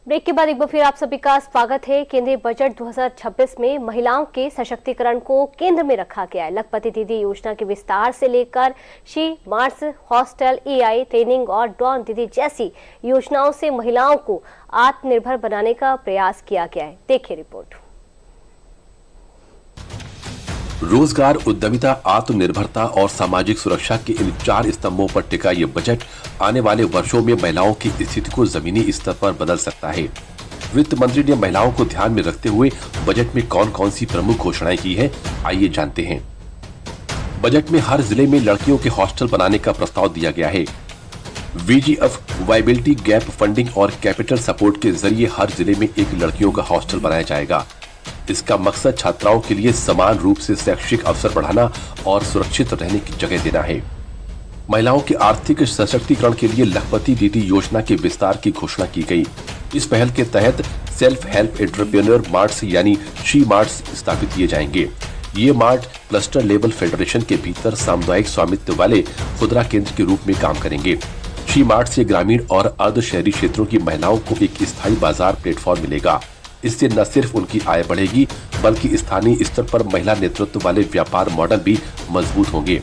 Break के बाद एक बार फिर आप सभी का स्वागत है। केंद्रीय बजट 2026 में महिलाओं के सशक्तिकरण को केंद्र में रखा गया है। लखपति दीदी योजना के विस्तार से लेकर she marts, hostel, AI training और ड्रोन दीदी जैसी योजनाओं से महिलाओं को आत्मनिर्भर बनाने का प्रयास किया गया है। देखिए रिपोर्ट। रोजगार, उद्यमिता, आत्मनिर्भरता और सामाजिक सुरक्षा के इन 4 स्तंभों पर टिका ये बजट आने वाले वर्षों में महिलाओं की स्थिति को जमीनी स्तर पर बदल सकता है। वित्त मंत्री ने महिलाओं को ध्यान में रखते हुए बजट में कौन कौन सी प्रमुख घोषणाएं की है, आइए जानते हैं। बजट में हर जिले में लड़कियों के हॉस्टल बनाने का प्रस्ताव दिया गया है। VGF वायबिलिटी गैप फंडिंग और कैपिटल सपोर्ट के जरिए हर जिले में एक लड़कियों का हॉस्टल बनाया जाएगा। इसका मकसद छात्राओं के लिए समान रूप से शैक्षिक अवसर बढ़ाना और सुरक्षित रहने की जगह देना है। महिलाओं के आर्थिक सशक्तिकरण के लिए लखपति दीदी योजना के विस्तार की घोषणा की गई। इस पहल के तहत सेल्फ हेल्प एंटरप्रेन्योर मार्ट्स यानी शी मार्ट्स स्थापित किए जाएंगे। ये मार्ट क्लस्टर लेवल फेडरेशन के भीतर सामुदायिक स्वामित्व वाले खुदरा केंद्र के रूप में काम करेंगे। शी मार्ट से ग्रामीण और अर्ध शहरी क्षेत्रों की महिलाओं को एक स्थायी बाजार प्लेटफॉर्म मिलेगा। इससे न सिर्फ उनकी आय बढ़ेगी बल्कि स्थानीय स्तर पर महिला नेतृत्व वाले व्यापार मॉडल भी मजबूत होंगे।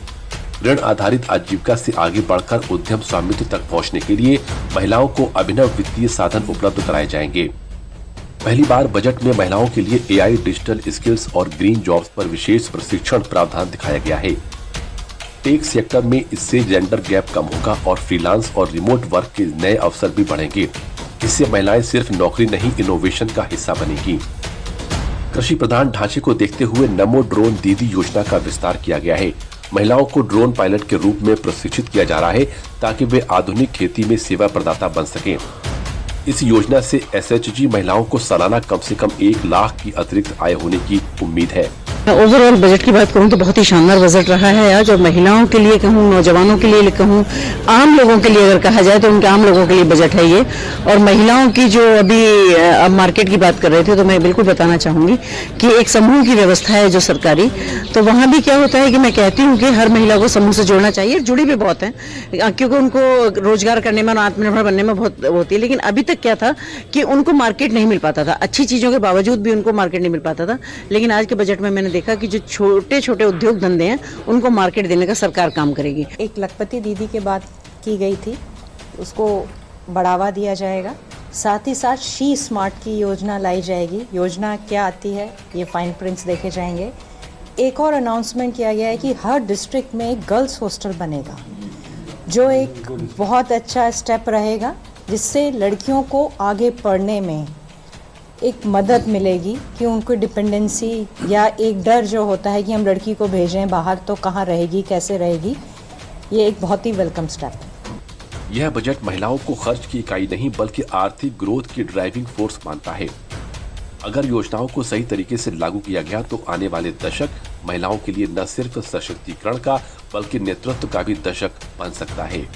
ऋण आधारित आजीविका से आगे बढ़कर उद्यम स्वामित्व तक पहुंचने के लिए महिलाओं को अभिनव वित्तीय साधन उपलब्ध कराए जाएंगे। पहली बार बजट में महिलाओं के लिए एआई, डिजिटल स्किल्स और ग्रीन जॉब्स पर विशेष प्रशिक्षण प्रावधान दिखाया गया है। टेक सेक्टर में इससे जेंडर गैप कम होगा और फ्रीलांस और रिमोट वर्क के नए अवसर भी बढ़ेंगे। इससे महिलाएं सिर्फ नौकरी नहीं, इनोवेशन का हिस्सा बनेगी। कृषि प्रधान ढांचे को देखते हुए नमो ड्रोन दीदी योजना का विस्तार किया गया है। महिलाओं को ड्रोन पायलट के रूप में प्रशिक्षित किया जा रहा है ताकि वे आधुनिक खेती में सेवा प्रदाता बन सकें। इस योजना से SHG महिलाओं को सालाना कम से कम 1 लाख की अतिरिक्त आय होने की उम्मीद है। ओवरऑल बजट की बात करूं तो बहुत ही शानदार बजट रहा है आज, और महिलाओं के लिए कहूं, नौजवानों के लिए कहूं, आम लोगों के लिए अगर कहा जाए तो उनके आम लोगों के लिए बजट है ये। और महिलाओं की जो अभी अब मार्केट की बात कर रहे थे तो मैं बिल्कुल बताना चाहूंगी कि एक समूह की व्यवस्था है जो सरकारी, तो वहां भी क्या होता है कि मैं कहती हूँ कि हर महिला को समूह से जोड़ना चाहिए। जुड़ी भी बहुत है क्योंकि उनको रोजगार करने में, आत्मनिर्भर बनने में बहुत होती है। लेकिन अभी तक क्या था कि उनको मार्केट नहीं मिल पाता था, अच्छी चीजों के बावजूद भी उनको मार्केट नहीं मिल पाता था। लेकिन आज के बजट में मैंने देखा कि जो छोटे छोटे उद्योग धंधे हैं उनको मार्केट देने का सरकार काम करेगी। एक लखपति दीदी के बात की गई थी, उसको बढ़ावा दिया जाएगा। साथ ही साथ शी स्मार्ट की योजना लाई जाएगी। योजना क्या आती है ये फाइन प्रिंट्स देखे जाएंगे। एक और अनाउंसमेंट किया गया है कि हर डिस्ट्रिक्ट में एक गर्ल्स हॉस्टल बनेगा, जो एक बहुत अच्छा स्टेप रहेगा, जिससे लड़कियों को आगे पढ़ने में एक मदद मिलेगी कि उनको डिपेंडेंसी या एक डर जो होता है कि हम लड़की को भेजें बाहर तो कहाँ रहेगी, कैसे रहेगी, ये एक बहुत ही वेलकम स्टेप है। यह बजट महिलाओं को खर्च की इकाई नहीं बल्कि आर्थिक ग्रोथ की ड्राइविंग फोर्स मानता है। अगर योजनाओं को सही तरीके से लागू किया गया तो आने वाले दशक महिलाओं के लिए न सिर्फ सशक्तिकरण का बल्कि नेतृत्व का भी दशक बन सकता है।